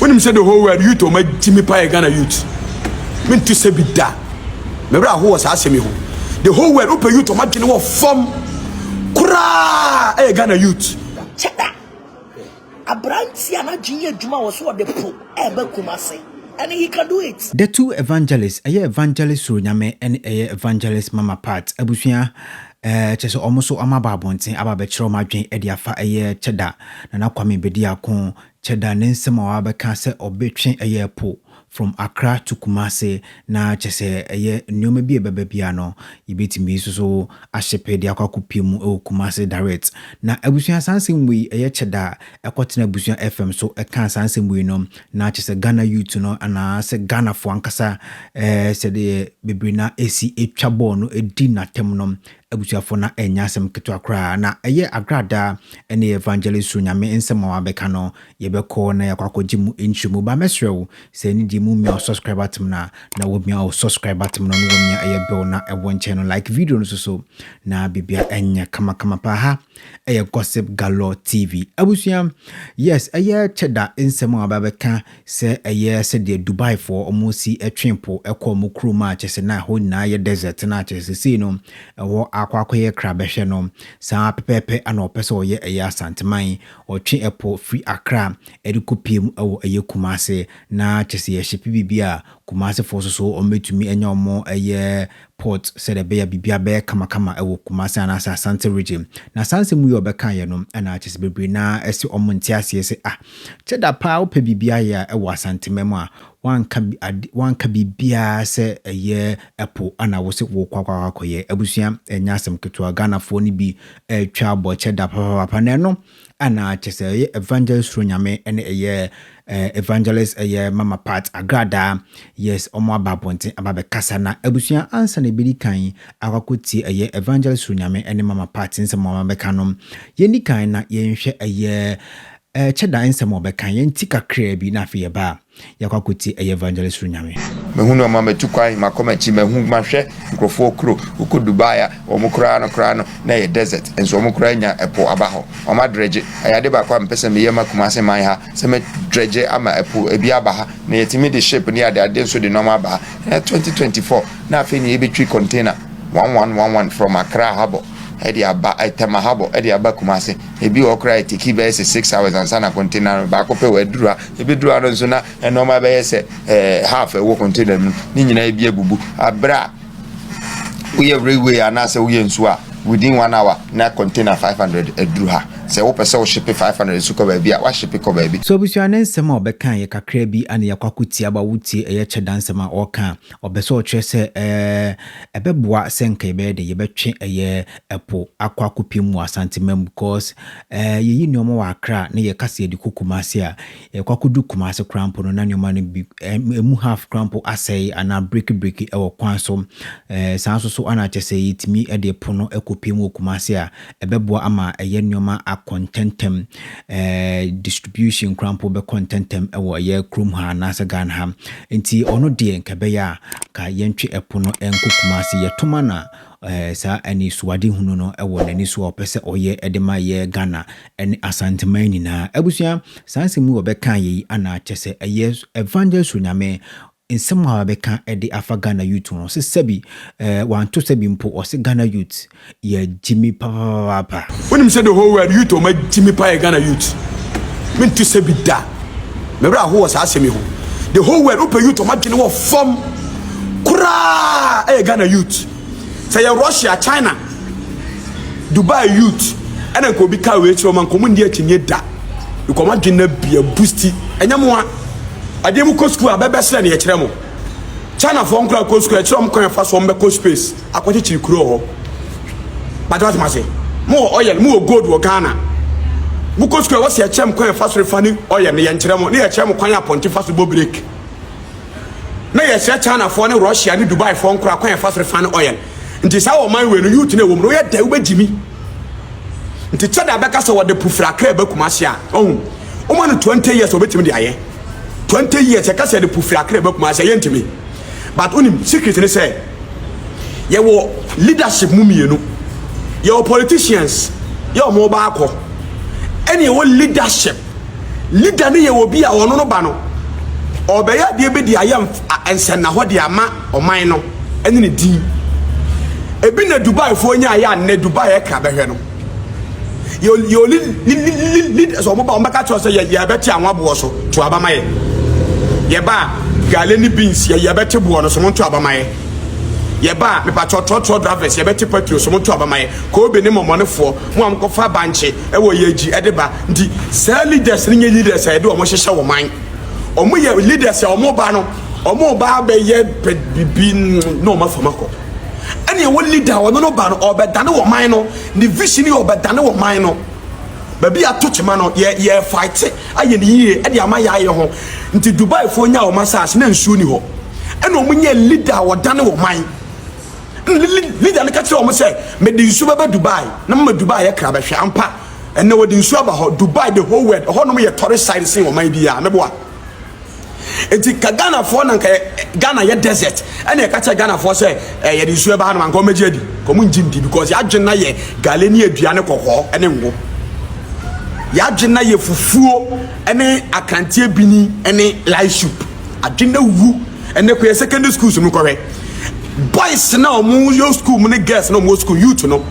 When him said the whole world youth or my Jimmy Pie Ghana youth. Mean to say be that. Remember who was asking me who? The whole world open youth or my general form. Kura Ghana youth. Cheddar. Abrantiana Junior Juma was what the pro Kumasi. And he can do it. The two evangelists, evangelist Suro Nyame and evangelist Mama Pat, Abusia, Cheso almost so amababontin, ababetro madwin ediafa Cheddar, na kwame bedia kon Cheddar nensema wabeka se obetwen po from Accra to Kumasi na chese nyoma bi bebebia no yibetimi so ahyepe de akwakopi mu e Kumasi direct na abusuan sansem wi Cheddar ekotena abusuan FM so eka sansem wi no na chese Ghana youth no ana se Ghana fo ankasa se de bebrina esi etwabo no edi natem no abusuafo na enyasem keto akra na Agradaa ene evangelist Suro Nyame ensema wabeka no yebeko na yakwakoji mu enchumu ba mesrew se ni mu me subscribe button na wo me subscribe button no wo me bell na ewon channel like video no so na bibia enya kama pa ha gossip galore TV abusuam yes Cheddar ensema ababeka se se de Dubai for omosi etwempo ekomo kroma chese na ho na desert na chese see no wo akwakoye krabehwe no sa pepepe ana opese oye asanteman otwe epo free Accra edikopiem ewo Kumasi na chese shipi bibia Kumasi force so ometumi enya omo port said be bibia be kama ewo Kumasi na Asante region na sanse mu yo beka ye no na chese bebre na esi omo ntiase se Cheddar pa ope bibia ya ewo Asante memo a wanka bibia se epo ana wo se wo kwakwakoye abusuam enyasem keto Ghana fo ni bi twa bo Cheddar papa na no ana chese evangelist Suro Nyame ene evangelist Mama Pat Agradaa yes omo ababonten ababekasa na abusuan ansa na bedi kan akakoti evangelist Suro Nyame ene Mama Pat nsem ababeka no yeni kan na yenhwe Cheddar nsem obeka yenti kakra bi na afi ba yakakoti evangelist Suro Nyame mehunu ama metukwan makomachi mehu mahwe nkrofo okro uko Dubai omukra no na ye desert enso omukra nya epo abaho oma dredge ayade ba kwa mpese me yema Kumasi man ha se me dredge ama epo ebi abaha na yetimi de ship ni ade nso de normal abaha 2024 na afi ni ebetwi container 1111 from Accra harbor edi aba itema habo edi aba Kumasi ebi okra etiki be 6 hours ansana container ba ko pe wadura ebi dura no so na enoma be yese half e wo container ni nyina ebi abubu abra we everywhere anase we nsu a within 1 hour na container 500 eduru ha se wo pese wo ship 500 su ko ba bia wa ship ko ba bi so busuan nsema obeka ye kakra bi ane yakwakuti aba wuti Cheddar nsema oka obeso ochese ebeboa senka be de yebetwe epo akwakupi mu asantemam because yeyi nyomo wa Accra na ye kase edi Kumasi a yakwakudu Kumasi crampo no na nyoma no bi emu half crampo asai ana break ewo kwan so sanso so ana chese yitimi ede pono ekopi mu Kumasi a ebeboa ama nyoma contentem distribution crampo be contentem ewo krum ha na sa Ghana ha nti ono de nkabeya ka yentwe epo no enko Kumasi yetoma na sa ani suwade hunu no ewo nani so opese oye edema Ghana eni asanteman nyina abusuan sanse mu obeka yi ana chese evangelist Suro Nyame nsem ha beka edi afa Ghana youth no se sebi wanto sebi mpo o se Ghana youth ye Jimmy papa when him said the whole world youth or my Jimmy Pie Ghana youth mean to say be that remember who was asking me who the whole world open youth or my general form kura Ghana youth say Russia China Dubai youth and then go be car we so man come ndi atinye da you come agina bia boosti enyamwa ademu ko school abebe sere ne yekere mo China for nkura ko school yekere mo kan fa so mbeko space akwache chiri kuro ho but what must say mo oil mo gold wo Ghana bu ko school was yekere mo kan fa so refani oil ne yekere mo ne yekere mo kan aponti fa so bo break na yekere China for ne Russia ne Dubai for nkura kan fa so refani oil nti sa wo man we no youth na wo mo ye da wo bejimi nti Cheddar beka so wo de pufra ka ba Kumasi a ohun o man 20 years obetimi de aye 20 years I can say the pufra kre be Kumasi yentimi but unim secret ni say ye wo leadership mu mienu ye wo politicians ye wo mo ba akọ ene ye wo leadership leader ni ye wo bi a ono no ba no obeya de be de ayam ensenna ho de ama oman no ene ne din ebi na Dubai fo nya ya ne Dubai e ka behwe no yo li so mo ba o meka to so ye beti anwabo so to abamaye ye ba gale ni beans ye beti bo no so mo to abamaye ye ba me pa trotro drivers ye beti petrol so mo to abamaye ko be ni momonefo mo am ko fa banche e wo ye gi e de ba ndi sa leaders ni leaders e de o mo hyehyɛ wo man o mo ye leaders e o mo ba no o mo ba be ye bibi no ma famako ene wo leader wo no ba no obedane wo man no ni vision ni obedane wo man no baby atochema no ye fight aye ni yie e de ama ya ye ho nti Dubai fo nya o masas na nsuo ni ho ene o munye leader wo dane wo man leader ne ka kire o mo say me di nsuo ba Dubai na me Dubai ye kra ba hwe ampa ene wo di nsuo ba ho Dubai the whole world ho no me ye tourist side sin wo man bia me boa enti ka Ghana fo na ka Ghana ye desert ene ka kire Ghana fo say ye di nsuo ba ha no man ko meji adi ko mu njindi because ya dwen na ye gale ni aduane kokko ene ngo ya dwena ye fufuo ene akantie bini ene light soup adwena wu ene ko secondary school so mukore boys na omu yo school mu ne girls na omu school youth no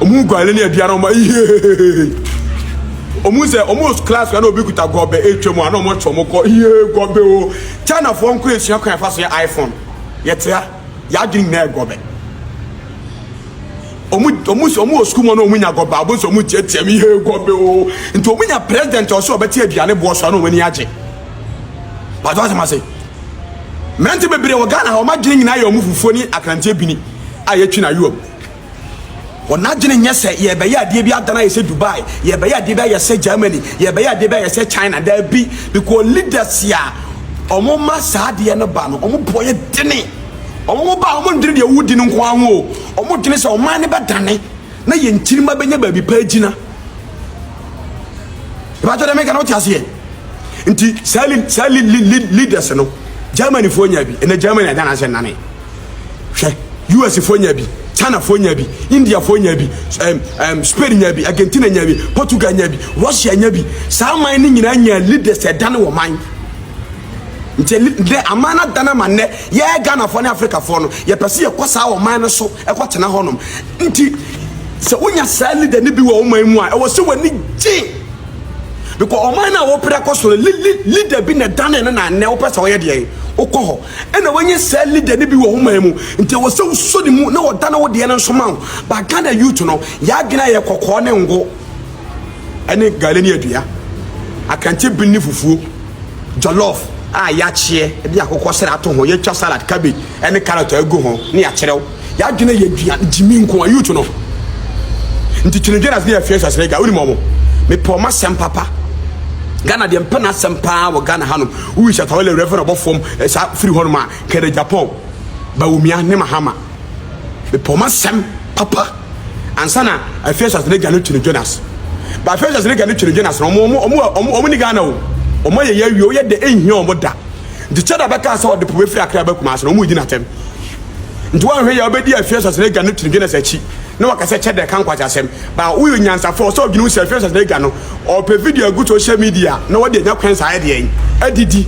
omu gwale ne aduane omu omu se omu class na obi kuta gobe etwemu ana omu chomo ko gobe o China fo nko esua kan fa so ya iPhone yetia ya dwin na gobe omu school mo no omu nya goba abo so omu tietia mi he gobe o nti omu nya president o so obeti aduane bo so na omu ni age but what am I say mente bebre wo Ghana o ma dwene nyina ye omu fufuo ni akrante bini aye twi na Europe wona dwene nyese ye be ya de bi adana ye se Dubai ye be ya de bi ye se Germany ye be ya de bi ye se China da bi because leaders ya omu ma sa de no ba no omu boye dene omo ba omo ndiri de wudi no nko anwo omo dwene se oman ne bedane na ye ntirima benya ba bi pa agina ba to de me kana otiase nti sali leaders no Germany fo nya bi ene Germany adana se nane hwe US fo nya bi China fo nya bi India fo nya bi Spain nya bi Argentina nya bi Portugal nya bi Russia nya bi sa man ni nyina nya leaders edane wo man nti de amana dana manne ye Ghana fo ne Africa fo no ye pese ye kosa wo man no so e kwatena honom nti se wonya sa leader ne bi wo man mu a e wo se wani gi because o man na wo pra koso leader bi na dana ne na ne wo pese wo ye de okoho ena wonye sa leader ne bi wo man mu nti wo se so ni mu na wo dana wo de ne nso ma ba Ghana youth no ya gina ye kokko ne ngo ene gale ne adua akante bi ni fufuo jollof ya chie e dia kokko sere ato ho ye twa salad cabbage ene carrot agu ho ne ya cherew ya dwene ye dua jimi nko youth no nti Nigerians ne afia sasere ga uni momo me poma sem papa Ghana de mpana sem pa wo Ghana hanom wi sha tawale reverend obofom sa free honoma kere Japan ba umia ne mahama me poma sem papa ansana afia sasere ga no Nigerians ba afia sasere ga no Nigerians no omo ni Ghana o omo ye yawie o ye de ehia omo da de Cheddar beka sa o de pobe free akra ba Kumasi no omo gina tem nti wan hwe ya obedi afia sasere ga no Nigerians achi no wakase Cheddar kan kwacha sem ba uyo nyansa for so ginu se afia sasere ga no o pe video go to social media no we de nya kwensa ade yen adidi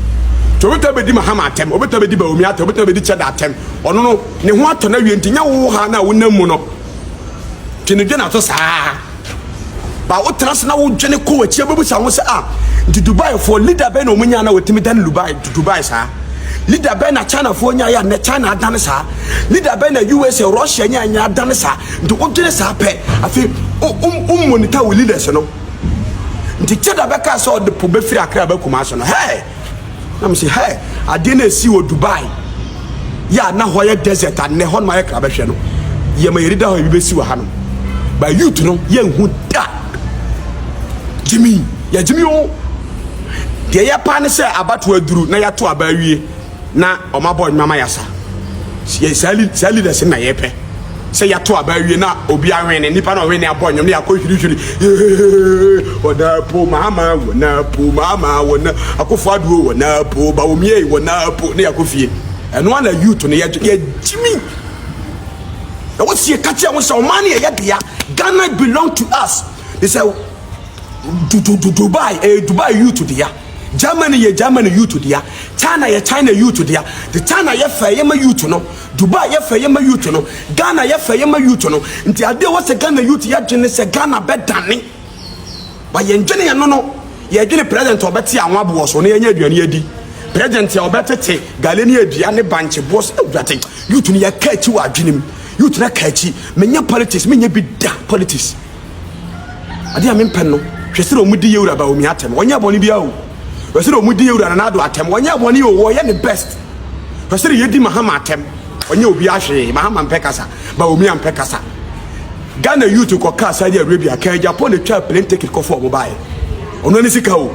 to beta bedi mahama atem obeta bedi ba omi atem obeta bedi Cheddar atem ono no ne ho ato na wie ntinya wo ha na wonam mu no tinedwe na to saa ba wo trans na wo dwene ko wachi abebu sa wo se nti Dubai for leader be na omunya na wotimi dan Dubai saa leader be na China for nya ya na China adan saa leader be na US Russia nya adan saa nti wo dwene saa pe afi monitor wo leaders no nti Cheddar be ka so de po be firi akra ba Kumasi no hey na me say hey ade na si wo Dubai ya na ho ye desert and ne ho ma ye kra ba hwe no ye ma yeri da ho bi be si wo ha no ba youth no ye hu da Jimmy o de ya pa ne se abato aduru na ya to abawie na o ma boy mama yasa ye sali de se na ye pe se ya to abawie na obi anwene nipa na o we ne aboy nyom ne akohwirihwiri oda po mama wona po mama wona akufo-addo wona po ba omie wona po ne akofie eno na youth no ye Jimmy e wo sie katia wo se o man ye dia Ghana belong to us they say Dubai youth dia Germany ye Germany youth dia, China ye China youth dia, the China ye fa ye ma youth no, Dubai ye fa ye ma youth no, Ghana ye fa ye ma youth no. Nti ade wo se Ghana youth ya dwene se Ghana bedane. Ba ye ndwene ye no ye dwene president obeti anwa bo so no ye nya aduane adi. President ye obetete galeni adua ne banche boss awurate. Youth ni ye ka achi wa adwenem. Youth na ka achi, menya politics, menya bi da politics. Ade a mempen no, hwese ro mudi ye wura ba omi atem. Wonya boni bia o. Hwese ro mudi ye wura na ado atem. Wonya boni o wo ye the best. Hwese ro yedi mahama atem. Wonya obi ahwe, mahama mpekasa, ba omi ampekasa. Ghana youth ko ka Saudi Arabia ka Japan le twa plane ticket ko for mobile. Ono ni sika o.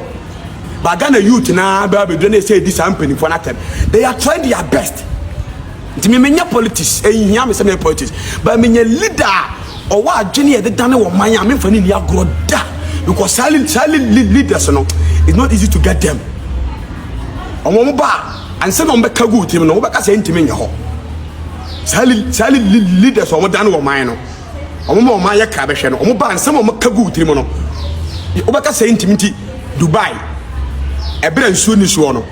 Ba Ghana youth na ba be do na say this company for natem. They are trying their best. Nti me menya politics, ehia me say me politics. Ba menya leader or wa adwene ye de dane wo man ya me fani ni agro da. Because silent leaders no, it's not easy to get them. Omo ba anse no mbeka gu tim no, wo beka say ntimi nya ho. Silent leaders omo dane wo man no. Omo ma ye ka be hwe no, omo ba anse mo mbeka gu tim no. Wo beka say ntimi nti Dubai. Ebere nsuo ni so no.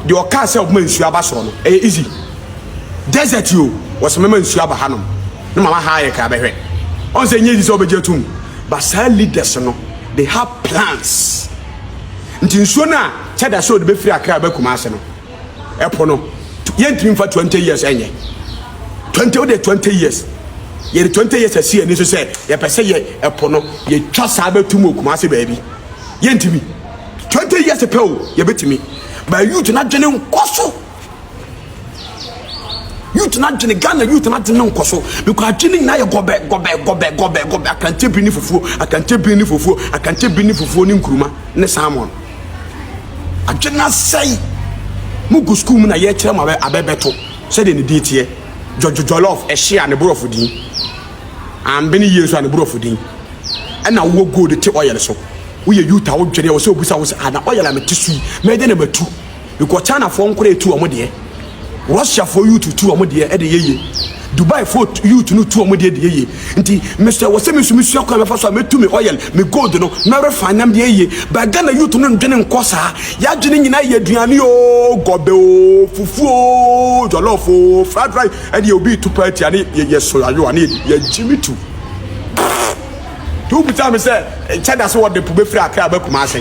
De o ka say omo nsuo aba so no. Easy. Desert you was mema nsuo aba hanom. No mama ha ye ka be hwe. On say nyi so obejetum. But silent leaders no, they have plans. Nti nsuo na Cheddar so de be free Accra ba Kumasi no. Epo no. Yentimi for 20 years enye. 20 years. Ye 20 years asi ani so say ye pese ye epo no ye twa sa ba tumo Kumasi baabi. Yentimi 20 years pe o ye betimi. Ba youth na dwene nkoso. Youth na dwene Ghana youth na dwene nkoso because dwene na ye gobe akante bi ni fufuo ni nkuruma ne salmon. Adwene say mu go school mu na ye kire ma abebeto say de ne dietie jollof e share ne bro of din am beni yesu an bro of din e na wo go de te oil so wo ye youth a wo dwene wo say obusa wo say ana oil am tisu me de na matu because China for nkore etu omo de Russia for you to two omo de e de yeye Dubai for you to no two omo de yeye nti Mr. Wasemi kwa me fa so metu me oil me gold no na refine am de yeye ba Ghana you to no dwene nkosa ya dwene nyina ye aduane o gobe o fufu o jollof o fried rice e de obi to party ani ye so ayo ani ye gyimitu tu buta me say Cheddar so what the pube free Accra ba Kumasi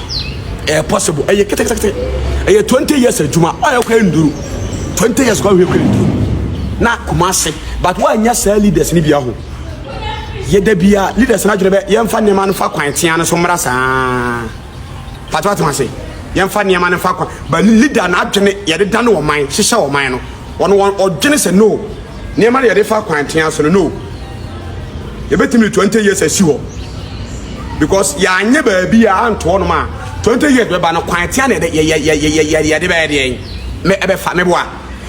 possible e ye kete e 20 years adwuma o kwa nduru 20 years ago we could do na Kumasi but why nya say leaders ni bia ho ye da bia leaders na dwere be ye mfa nema no fa kwantia no so mra saa patwa to say ye mfa nema no fa kwan but leader na adwene ye de dan wo man hihye wo man no wono odwene say no nema ye de fa kwantia so no ye betimi 20 years asi ho because ya anye ba bia anto no ma 20 years be ba no kwantia na ye de ba de me ebe fa me boa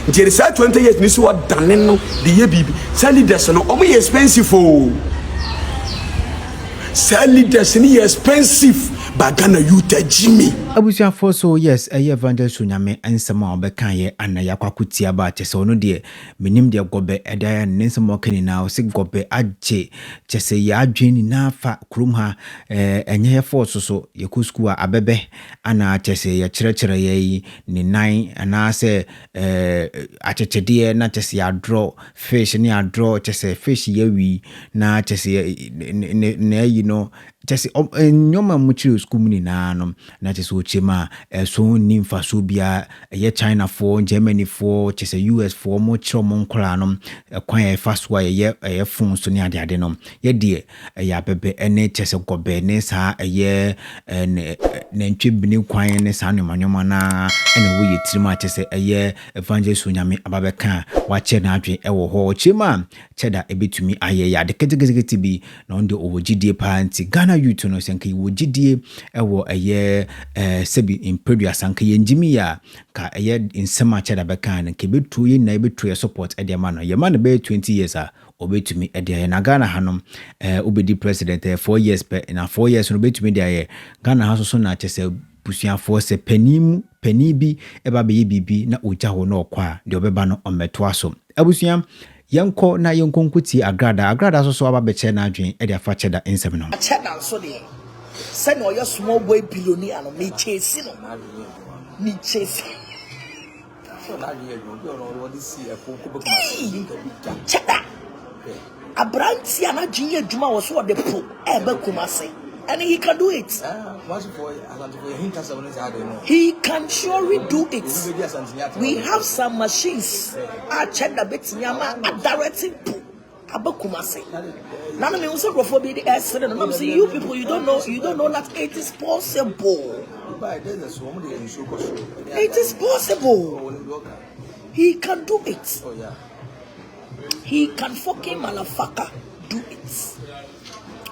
nti re say 20 years ni so dane no de ye bibi say leaders no omo ye expensive o say leaders ni expensive ba Ghana youth Jimmy abusia for so yes evangelist Suro Nyame ansema obeka ye anaya kwakutia ba chese ono de menim de gobe edaya nsema okani na o se gobe agye chese ya adweni na fa krum ha enye ye force so ye ku school abebe ana chese ye kyerɛkyerɛ ye ni nan ana se achechede na chese ya draw fish ni ya draw chese fish ye wi na chese ne you know chese nyoma muchiri school ni na no na chese ochema so ni mfa so bia ye China for Germany for chese US for mo chiro mo nkora no kwan ye fast wa ye phone so ni ade no ye de ya bebe ene chese gobe ne sa ye ne ntwebini kwan ne sa nyoma na ene wo ye tirima chese ye evangelist Suro Nyame ababeka wa che na adwe wo ho chema Cheddar ebetumi aye ya de ketegezegeti bi na onde owogidie pa nti Ghana youth no senka wogidie wo ye sebi impedua sanka ye njimi ya ka ye insema Cheddar beka na kebetu ye na ebetu ye support e de ma no ye ma na be 20 years a obetumi e de na Ghana hanom obedi president 4 years pe na 4 years no obetumi de ye Ghana ha so na chese busuafo se pani bi eba be ye bibi na oja ho na okwa de obeba no ometo aso abusua yanko na yanko nkuti Agradaa so aba beche na adwen e de afa Cheddar ensem no Cheddar so de Send all your small boy billionaire no me chasing no. Me chasing. Cheddar. Abranti ana junior Juma was what the pro ebe Kumasi. And he can do it. He can surely do it. We have some machines. Cheddar bits nyama directing pro ebe Kumasi. None of me also go for the accident. I'm saying you people, you don't know that it is possible. It is possible. He can do it. He can fucking motherfucker do it.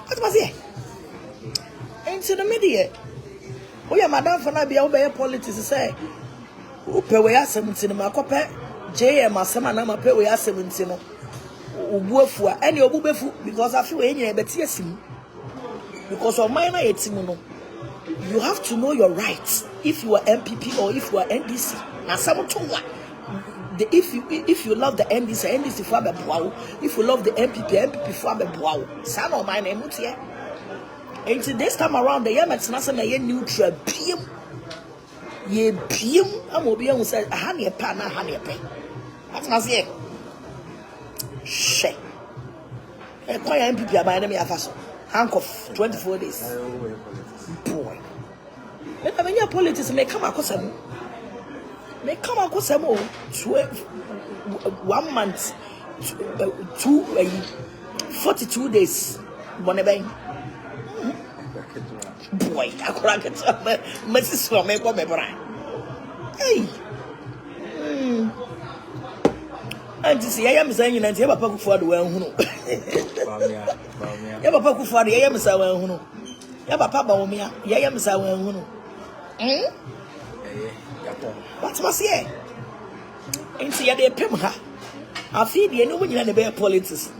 What was it? Into the media. Oh yeah, madam for not be obey politics say. Upe we are 17 makope JM asema na mape we are 17 no. Ubuefua any obubefu because I feel any betie sim. Because of minor etim no. You have to know your rights if you are MPP or if you are NDC. Na some to what? If you love the NDC for be boawo. If you love the MPP for be boawo. San o my name mutie. And this time around the yemet na say na ye neutral biem. Ye biem am obi an say aha na epa na aha na epe. That's na say. She. E kwa ya MPP aban na me afa so. Handcuff 24 days. Boy. Let me your politics may come across them. May come across them 1 month, 42 days. Bonne boy, I crack it up. Mrs. for me, come Brian. Hey. And to see, I am saying, and you have a pocket for the well who know. You have a pocket for the AM Sawa who know. You have a papa, you am Sawa who know. What must ye? And see, they pim her. I feel you know when you're in the bear politics.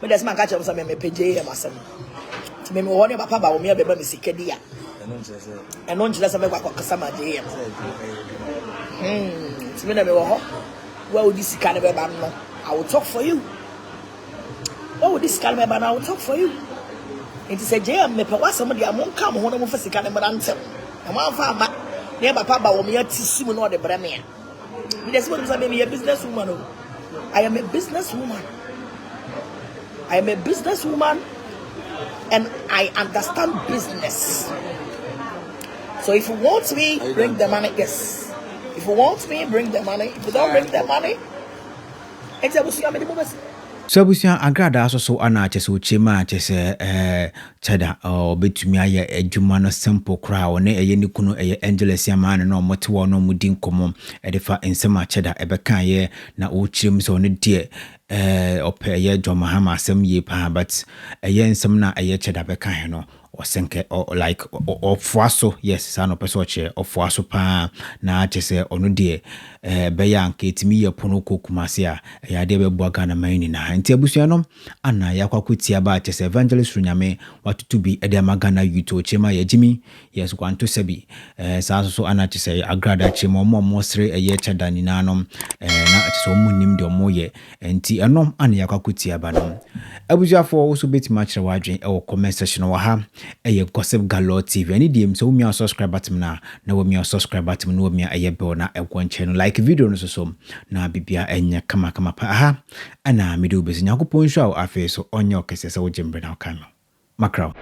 But that's my catch of some PJ and myself. To me, one of my papa will be able to see Kedia. And don't just have a Kasama JM. To me, well, this kind of a man, I will talk for you. Oh, this kind of a man, I will talk for you. It is a JM, me was somebody I won't come home for the kind of an answer. And one farmer, near my papa will be a Tissimo or the Bramier. That's what I'm a businesswoman. I am a businesswoman. I am a businesswoman and I understand business. So if you want me, bring the money. Yes. If you want me, bring the money. If you don't bring the money, it's a business. So busia Agradaa so ana chese ochema chese Cheddar obetumi aye adwuma no simple crowd ne eye nikunu eye Angeles yamane no motewo no mudi nkomo edefa ensema Cheddar ebeka ye na ochirem so ne die ope ye Jomahama asem ye pa but eye ensem na eye Cheddar beka he no osenke like ofuaso yes sano peso che ofuaso pa na chese onu die beya anka etimi ye pono Kumasi a ya de beboa Ghana mani na nti abusuanom ana yakwakotia ba chese evangelist Suro Nyame watutu bi ede magana yuto chema ya jimi yes kwanto sebi so ana chese Agradaa chema mo sre eye Cheddar ni nanom na chese omunim de omoye nti enom ana yakwakotia ba no abusuafo so beti matchre wadwen e comment section wa ha eye Gossip Galore TV ani dim so mi subscribe button na wo mi subscribe button na wo mi aye bell na ekwan channel like video no so na bibia enya kama pa ha ana mi do bezi nyakopon hwa afi so onyo kese se wo jembre na kan no makraw